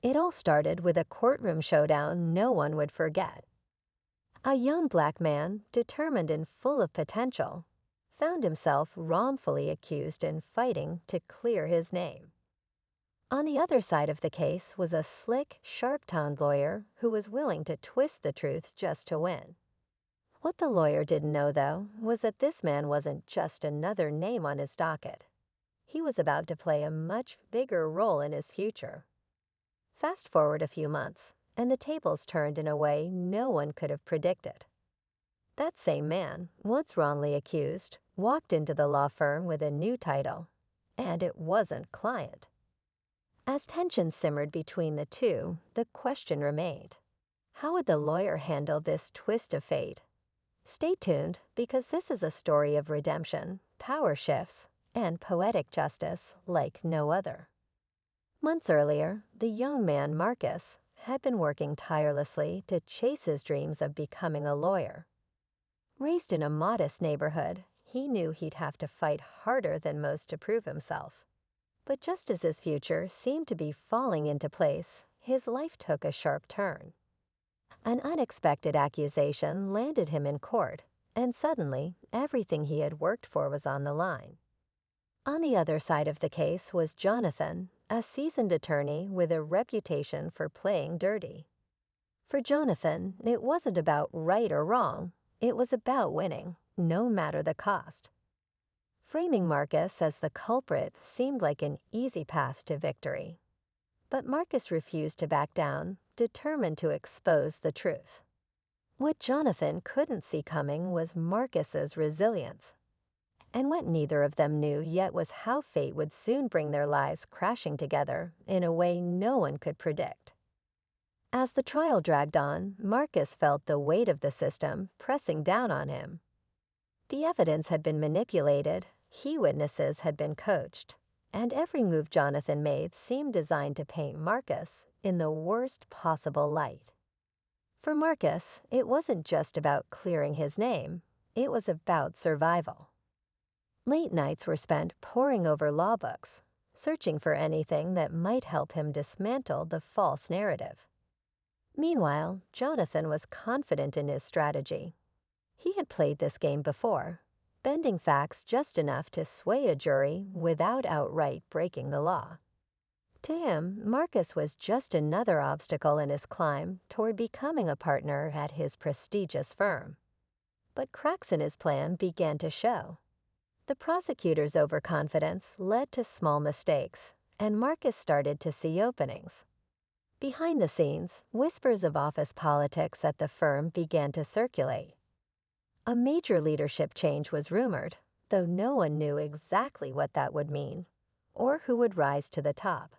It all started with a courtroom showdown no one would forget. A young black man, determined and full of potential, found himself wrongfully accused and fighting to clear his name. On the other side of the case was a slick, sharp-tongued lawyer who was willing to twist the truth just to win. What the lawyer didn't know, though, was that this man wasn't just another name on his docket. He was about to play a much bigger role in his future. Fast forward a few months, and the tables turned in a way no one could have predicted. That same man, once wrongly accused, walked into the law firm with a new title, and it wasn't client. As tension simmered between the two, the question remained: how would the lawyer handle this twist of fate? Stay tuned, because this is a story of redemption, power shifts, and poetic justice like no other. Months earlier, the young man, Marcus, had been working tirelessly to chase his dreams of becoming a lawyer. Raised in a modest neighborhood, he knew he'd have to fight harder than most to prove himself. But just as his future seemed to be falling into place, his life took a sharp turn. An unexpected accusation landed him in court, and suddenly everything he had worked for was on the line. On the other side of the case was Jonathan, a seasoned attorney with a reputation for playing dirty. For Jonathan, it wasn't about right or wrong, it was about winning, no matter the cost. Framing Marcus as the culprit seemed like an easy path to victory. But Marcus refused to back down, determined to expose the truth. What Jonathan couldn't see coming was Marcus's resilience. And what neither of them knew yet was how fate would soon bring their lives crashing together in a way no one could predict. As the trial dragged on, Marcus felt the weight of the system pressing down on him. The evidence had been manipulated, key witnesses had been coached, and every move Jonathan made seemed designed to paint Marcus in the worst possible light. For Marcus, it wasn't just about clearing his name, it was about survival. Late nights were spent poring over law books, searching for anything that might help him dismantle the false narrative. Meanwhile, Jonathan was confident in his strategy. He had played this game before, bending facts just enough to sway a jury without outright breaking the law. To him, Marcus was just another obstacle in his climb toward becoming a partner at his prestigious firm. But cracks in his plan began to show. The prosecutor's overconfidence led to small mistakes, and Marcus started to see openings. Behind the scenes, whispers of office politics at the firm began to circulate. A major leadership change was rumored, though no one knew exactly what that would mean, or who would rise to the top.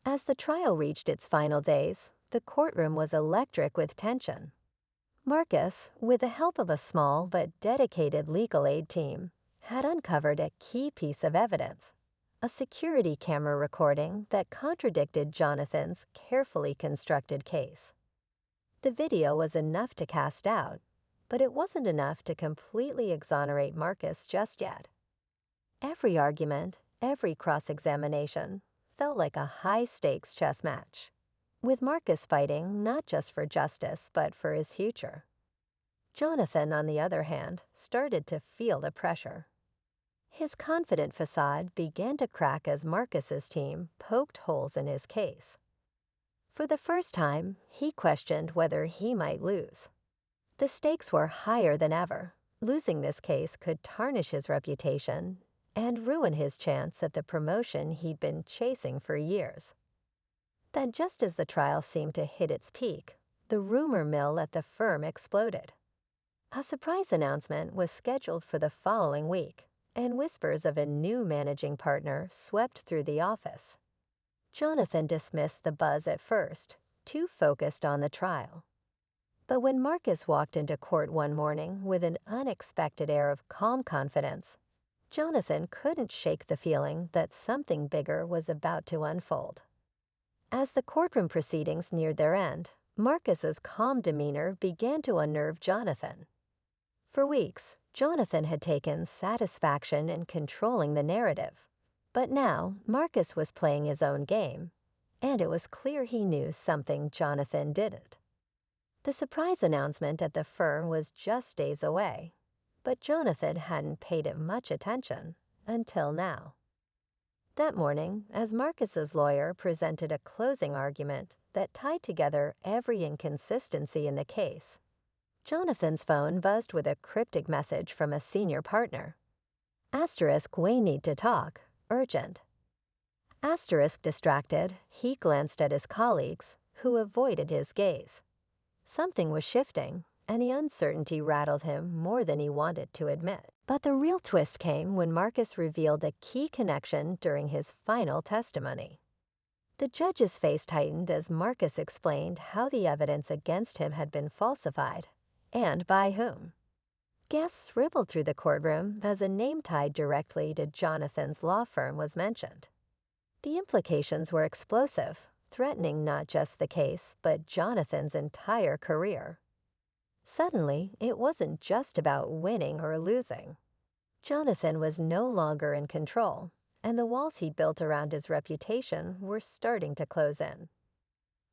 As the trial reached its final days, the courtroom was electric with tension. Marcus, with the help of a small but dedicated legal aid team, had uncovered a key piece of evidence: a security camera recording that contradicted Jonathan's carefully constructed case. The video was enough to cast doubt, but it wasn't enough to completely exonerate Marcus just yet. Every argument, every cross-examination, felt like a high-stakes chess match, with Marcus fighting not just for justice but for his future. Jonathan, on the other hand, started to feel the pressure. His confident facade began to crack as Marcus's team poked holes in his case. For the first time, he questioned whether he might lose. The stakes were higher than ever. Losing this case could tarnish his reputation and ruin his chance at the promotion he'd been chasing for years. Then, just as the trial seemed to hit its peak, the rumor mill at the firm exploded. A surprise announcement was scheduled for the following week, and whispers of a new managing partner swept through the office. Jonathan dismissed the buzz at first, too focused on the trial. But when Marcus walked into court one morning with an unexpected air of calm confidence, Jonathan couldn't shake the feeling that something bigger was about to unfold. As the courtroom proceedings neared their end, Marcus's calm demeanor began to unnerve Jonathan. For weeks, Jonathan had taken satisfaction in controlling the narrative. But now, Marcus was playing his own game, and it was clear he knew something Jonathan didn't. The surprise announcement at the firm was just days away, but Jonathan hadn't paid it much attention until now. That morning, as Marcus's lawyer presented a closing argument that tied together every inconsistency in the case, Jonathan's phone buzzed with a cryptic message from a senior partner. Asterisk, we need to talk. Urgent. Asterisk distracted, he glanced at his colleagues, who avoided his gaze. Something was shifting, and the uncertainty rattled him more than he wanted to admit. But the real twist came when Marcus revealed a key connection during his final testimony. The judge's face tightened as Marcus explained how the evidence against him had been falsified, and by whom. Gasps rippled through the courtroom as a name tied directly to Jonathan's law firm was mentioned. The implications were explosive, threatening not just the case, but Jonathan's entire career. Suddenly, it wasn't just about winning or losing. Jonathan was no longer in control, and the walls he built around his reputation were starting to close in.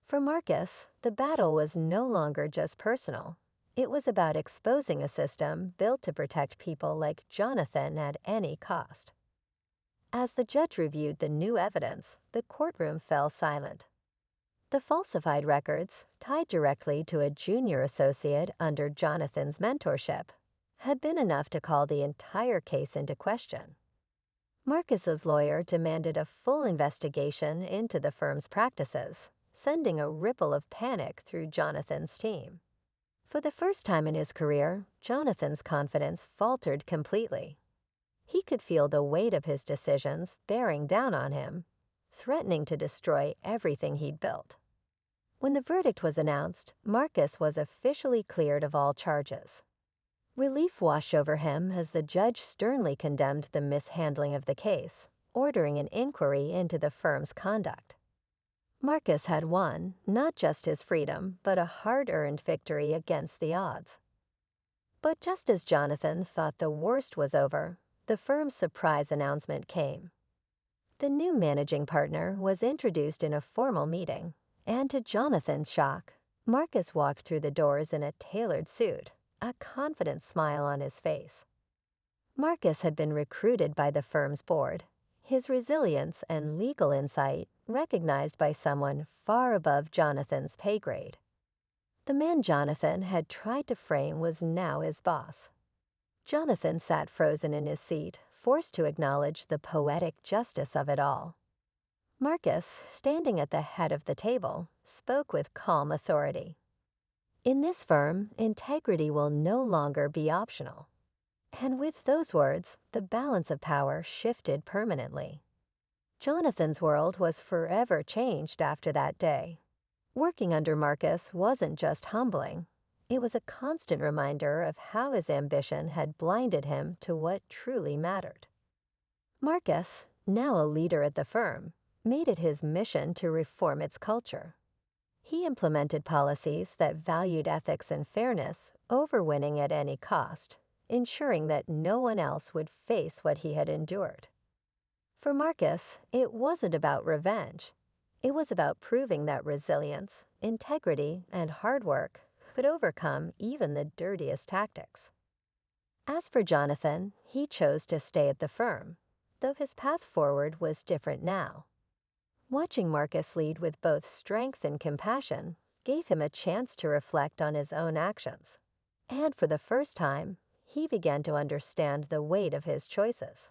For Marcus, the battle was no longer just personal. It was about exposing a system built to protect people like Jonathan at any cost. As the judge reviewed the new evidence, the courtroom fell silent. The falsified records, tied directly to a junior associate under Jonathan's mentorship, had been enough to call the entire case into question. Marcus's lawyer demanded a full investigation into the firm's practices, sending a ripple of panic through Jonathan's team. For the first time in his career, Jonathan's confidence faltered completely. He could feel the weight of his decisions bearing down on him, threatening to destroy everything he'd built. When the verdict was announced, Marcus was officially cleared of all charges. Relief washed over him as the judge sternly condemned the mishandling of the case, ordering an inquiry into the firm's conduct. Marcus had won not just his freedom, but a hard-earned victory against the odds. But just as Jonathan thought the worst was over, the firm's surprise announcement came. The new managing partner was introduced in a formal meeting, and to Jonathan's shock, Marcus walked through the doors in a tailored suit, a confident smile on his face. Marcus had been recruited by the firm's board, his resilience and legal insight recognized by someone far above Jonathan's pay grade. The man Jonathan had tried to frame was now his boss. Jonathan sat frozen in his seat, forced to acknowledge the poetic justice of it all. Marcus, standing at the head of the table, spoke with calm authority. In this firm, integrity will no longer be optional. And with those words, the balance of power shifted permanently. Jonathan's world was forever changed after that day. Working under Marcus wasn't just humbling. It was a constant reminder of how his ambition had blinded him to what truly mattered. Marcus, now a leader at the firm, made it his mission to reform its culture. He implemented policies that valued ethics and fairness over winning at any cost, ensuring that no one else would face what he had endured. For Marcus, it wasn't about revenge. It was about proving that resilience, integrity, and hard work could overcome even the dirtiest tactics. As for Jonathan, he chose to stay at the firm, though his path forward was different now. Watching Marcus lead with both strength and compassion gave him a chance to reflect on his own actions. And for the first time, he began to understand the weight of his choices.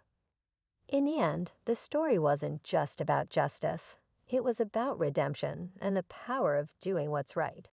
In the end, the story wasn't just about justice. It was about redemption and the power of doing what's right.